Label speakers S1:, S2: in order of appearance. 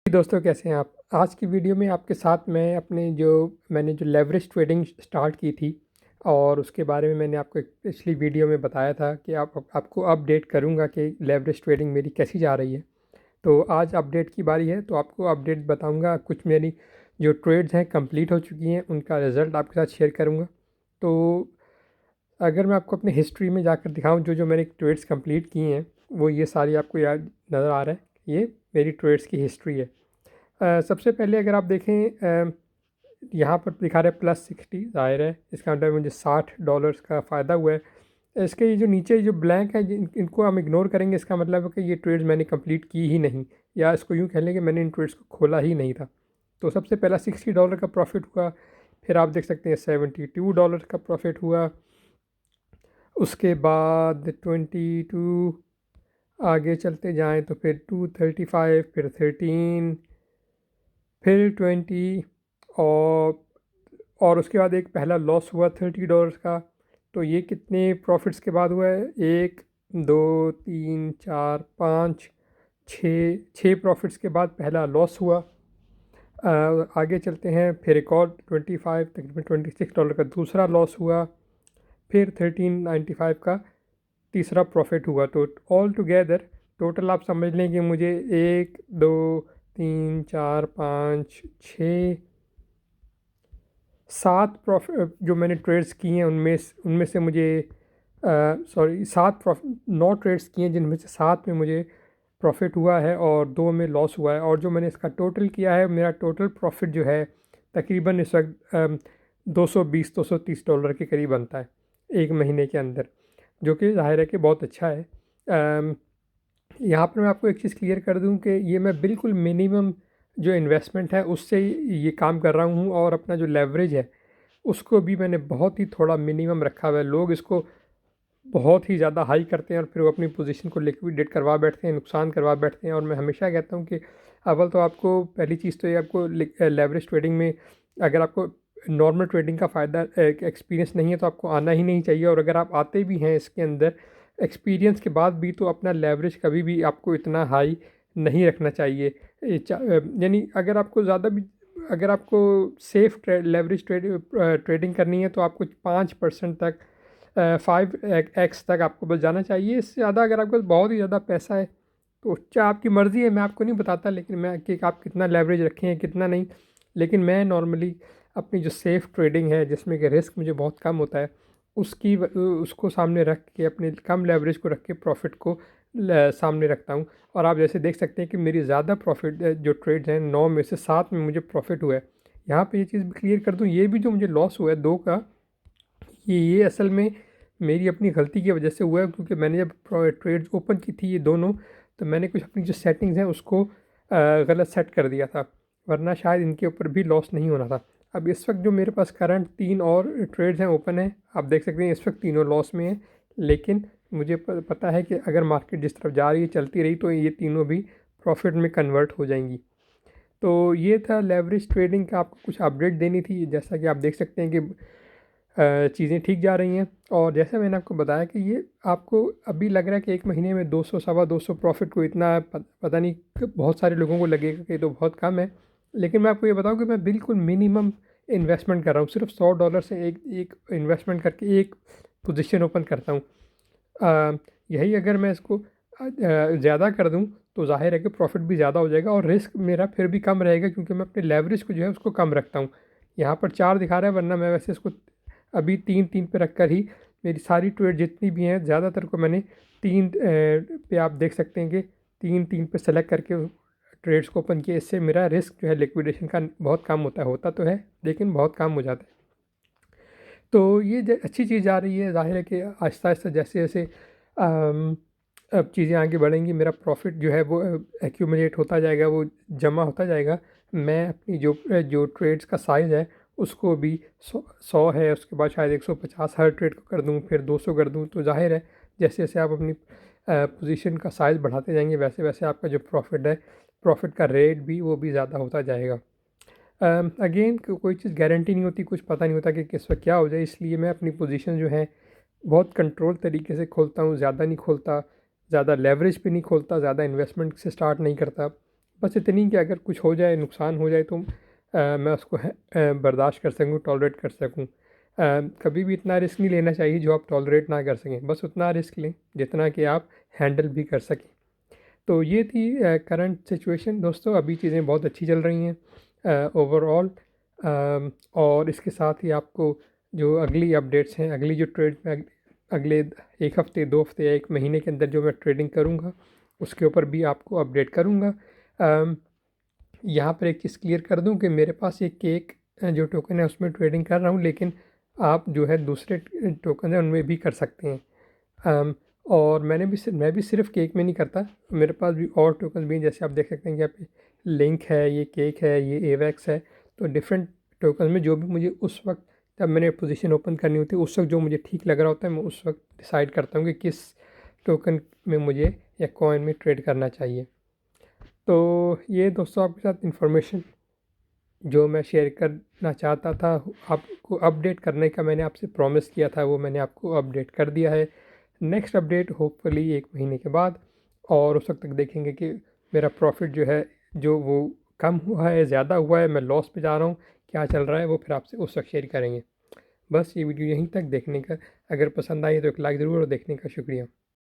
S1: दोस्तों, कैसे हैं आप? आज की वीडियो में आपके साथ मैंने जो लेवरेज ट्रेडिंग स्टार्ट की थी और उसके बारे में मैंने आपको एक पिछली वीडियो में बताया था कि आपको अपडेट करूंगा कि लेवरेज ट्रेडिंग मेरी कैसी जा रही है। तो आज अपडेट की बारी है, तो आपको अपडेट बताऊंगा। कुछ मेरी जो ट्रेड्स हैं कंप्लीट हो चुकी हैं, उनका रिज़ल्ट आपके साथ शेयर करूंगा। तो अगर मैं आपको अपनी हिस्ट्री में जाकर दिखाऊं, जो जो मैंने ट्रेड्स कंप्लीट की हैं, वो ये सारी आपको याद नज़र आ रहा है। ये मेरी ट्रेड्स की हिस्ट्री है। सबसे पहले अगर आप देखें, यहाँ पर दिखा रहा है +60, ज़ाहिर है इसका मतलब मुझे $60 का फ़ायदा हुआ है। इसके ये जो नीचे जो ब्लैंक है, इनको हम इग्नोर करेंगे। इसका मतलब है कि ये ट्रेड्स मैंने कंप्लीट की ही नहीं, या इसको यूँ कह लें कि मैंने इन ट्रेड्स को खोला ही नहीं था। तो सबसे पहला $60 का प्रॉफिट हुआ। फिर आप देख सकते हैं $72 का प्रॉफिट हुआ। उसके बाद 22, आगे चलते जाएं तो फिर 235, फिर 13, फिर 20, और उसके बाद एक पहला लॉस हुआ $30 का। तो ये कितने प्रॉफिट्स के बाद हुआ है? 1, 2, 3, 4, 5, 6 प्रॉफिट्स के बाद पहला लॉस हुआ। आगे चलते हैं, फिर एक और 25, तकरीबन $26 का दूसरा लॉस हुआ। फिर 1395 का तीसरा प्रॉफिट हुआ। तो ऑल टुगेदर टोटल आप समझ लें कि मुझे 1, 2, 3, 4, 5, 6, 7 प्रॉफिट जो मैंने ट्रेड्स किए हैं, उनमें से मुझे 9 ट्रेड्स किए हैं, जिनमें से 7 में मुझे प्रॉफिट हुआ है और 2 में लॉस हुआ है। और जो मैंने इसका टोटल किया है, मेरा टोटल प्रॉफिट जो है तकरीबन इस वक्त $220-230 के करीब बनता है एक महीने के अंदर, जो कि ज़ाहिर है कि बहुत अच्छा है। यहाँ पर मैं आपको एक चीज़ क्लियर कर दूं कि ये मैं बिल्कुल मिनिमम जो इन्वेस्टमेंट है उससे ये काम कर रहा हूँ, और अपना जो लेवरेज है उसको भी मैंने बहुत ही थोड़ा मिनिमम रखा हुआ है। लोग इसको बहुत ही ज़्यादा हाई करते हैं और फिर वो अपनी पोजीशन को लिक्विडेट करवा बैठते हैं, नुकसान करवा बैठते हैं। और मैं हमेशा कहता हूँ कि अव्वल तो आपको पहली चीज़ तो ये आपको लेवरेज ट्रेडिंग में, अगर आपको नॉर्मल ट्रेडिंग का फ़ायदा एक्सपीरियंस नहीं है तो आपको आना ही नहीं चाहिए। और अगर आप आते भी हैं इसके अंदर एक्सपीरियंस के बाद भी, तो अपना लेवरेज कभी भी आपको इतना हाई नहीं रखना चाहिए। यानी अगर आपको सेफ लेवरेज ट्रेडिंग करनी है तो आपको 5% तक, 5x तक आपको बस जाना चाहिए। इससे ज़्यादा अगर आपके पास बहुत ही ज़्यादा पैसा है तो चाहे आपकी मर्ज़ी है, मैं आपको नहीं बताता लेकिन मैं कि आप कितना लेवरेज रखें हैं कितना नहीं। लेकिन मैं नॉर्मली अपनी जो सेफ़ ट्रेडिंग है, जिसमें कि रिस्क मुझे बहुत कम होता है, उसको सामने रख के, अपने कम लेवरेज को रख के प्रॉफिट को सामने रखता हूँ। और आप जैसे देख सकते हैं कि मेरी ज़्यादा प्रॉफिट जो ट्रेड्स हैं, 9 में से 7 में मुझे प्रॉफिट हुआ है। यहाँ पे ये चीज़ भी क्लियर कर दूँ, ये भी जो मुझे लॉस हुआ है 2 का, ये असल में मेरी अपनी गलती की वजह से हुआ है। क्योंकि मैंने जब ट्रेड्स ओपन की थी ये दोनों, तो मैंने कुछ अपनी जो सेटिंग्स हैं उसको गलत सेट कर दिया था, वरना शायद इनके ऊपर भी लॉस नहीं होना था। अब इस वक्त जो मेरे पास करंट 3 और ट्रेड्स हैं ओपन है, आप देख सकते हैं इस वक्त तीनों लॉस में हैं। लेकिन मुझे पता है कि अगर मार्केट जिस तरफ जा रही है, चलती रही, तो ये तीनों भी प्रॉफिट में कन्वर्ट हो जाएंगी। तो ये था लेवरेज ट्रेडिंग का, आपको कुछ अपडेट देनी थी। जैसा कि आप देख सकते हैं कि चीज़ें ठीक जा रही हैं। और जैसे मैंने आपको बताया कि ये आपको अभी लग रहा है कि एक महीने में 200, सवा 200 प्रॉफिट को इतना पता नहीं बहुत सारे लोगों को लगेगा कि ये तो बहुत कम है। लेकिन मैं आपको ये बताऊं कि मैं बिल्कुल मिनिमम इन्वेस्टमेंट कर रहा हूँ। सिर्फ $100 से एक एक इन्वेस्टमेंट करके एक पोजीशन ओपन करता हूँ। यही अगर मैं इसको ज़्यादा कर दूँ तो जाहिर है कि प्रॉफिट भी ज़्यादा हो जाएगा और रिस्क मेरा फिर भी कम रहेगा, क्योंकि मैं अपने लेवरेज को जो है उसको कम रखता हूँ। यहाँ पर 4 दिखा रहा है, वरना मैं वैसे इसको अभी 3-3 पे रख कर ही मेरी सारी ट्रेड जितनी भी हैं, ज़्यादातर को मैंने 3 पे आप देख सकते हैं कि 3-3 पे सेलेक्ट करके ट्रेड्स को ओपन किया। इससे मेरा रिस्क जो है लिक्विडेशन का बहुत कम होता तो है, लेकिन बहुत कम हो जाता है। तो ये अच्छी चीज़ आ रही है। ज़ाहिर है कि आहिस्ता आहिस्ता जैसे जैसे अब चीज़ें आगे बढ़ेंगी, मेरा प्रॉफिट जो है वो एक्यूमुलेट होता जाएगा, वो जमा होता जाएगा। मैं अपनी जो ट्रेड्स का साइज़ है उसको भी 100 है, उसके बाद शायद 150 हर ट्रेड को कर दूं, फिर 200 कर दूं। तो जाहिर है जैसे जैसे आप अपनी पोजीशन का साइज़ बढ़ाते जाएंगे, वैसे वैसे आपका जो प्रॉफिट है, प्रॉफिट का रेट भी वो भी ज़्यादा होता जाएगा। अगेन कोई चीज़ गारंटी नहीं होती, कुछ पता नहीं होता कि किस वक्त क्या हो जाए। इसलिए मैं अपनी पोजीशन जो है बहुत कंट्रोल तरीके से खोलता हूँ, ज़्यादा नहीं खोलता, ज़्यादा लेवरेज पे नहीं खोलता, ज़्यादा इन्वेस्टमेंट से स्टार्ट नहीं करता। बस इतनी कि अगर कुछ हो जाए, नुकसान हो जाए तो मैं उसको बर्दाश्त कर सकूँ, टॉलरेट कर सकूँ। कभी भी इतना रिस्क नहीं लेना चाहिए जो आप टॉलरेट ना कर सकें, बस उतना रिस्क लें जितना कि आप हैंडल भी कर सकें। तो ये थी करंट सिचुएशन दोस्तों। अभी चीज़ें बहुत अच्छी चल रही हैं ओवरऑल। और इसके साथ ही आपको जो अगली अपडेट्स हैं, अगली जो ट्रेड में अगले 1 हफ़्ते, 2 हफ़्ते या 1 महीने के अंदर जो मैं ट्रेडिंग करूँगा उसके ऊपर भी आपको अपडेट करूँगा। यहाँ पर एक चीज़ क्लियर कर दूँ कि मेरे पास ये केक जो टोकन है उसमें ट्रेडिंग कर रहा हूँ, लेकिन आप जो है दूसरे टोकन है उनमें भी कर सकते हैं। और मैं भी सिर्फ केक में नहीं करता, मेरे पास भी और टोकन भी हैं। जैसे आप देख सकते हैं कि यहाँ पे लिंक है, ये केक है, ये एवेक्स है। तो डिफरेंट टोकन में जो भी मुझे उस वक्त, जब मैंने पोजीशन ओपन करनी होती है, उस वक्त जो मुझे ठीक लग रहा होता है, मैं उस वक्त डिसाइड करता हूँ कि किस टोकन में मुझे या कॉइन में ट्रेड करना चाहिए। तो ये दोस्तों आपके साथ इन्फॉर्मेशन जो मैं शेयर करना चाहता था, आपको अपडेट करने का मैंने आपसे प्रॉमिस किया था, वो मैंने आपको अपडेट कर दिया है। नेक्स्ट अपडेट होपफुली 1 महीने के बाद, और उस वक्त तक देखेंगे कि मेरा प्रॉफिट जो है, जो वो कम हुआ है, ज़्यादा हुआ है, मैं लॉस पे जा रहा हूँ, क्या चल रहा है, वो फिर आपसे उस वक्त शेयर करेंगे। बस ये वीडियो यहीं तक देखने का, अगर पसंद आई तो एक लाइक ज़रूर, और देखने का शुक्रिया।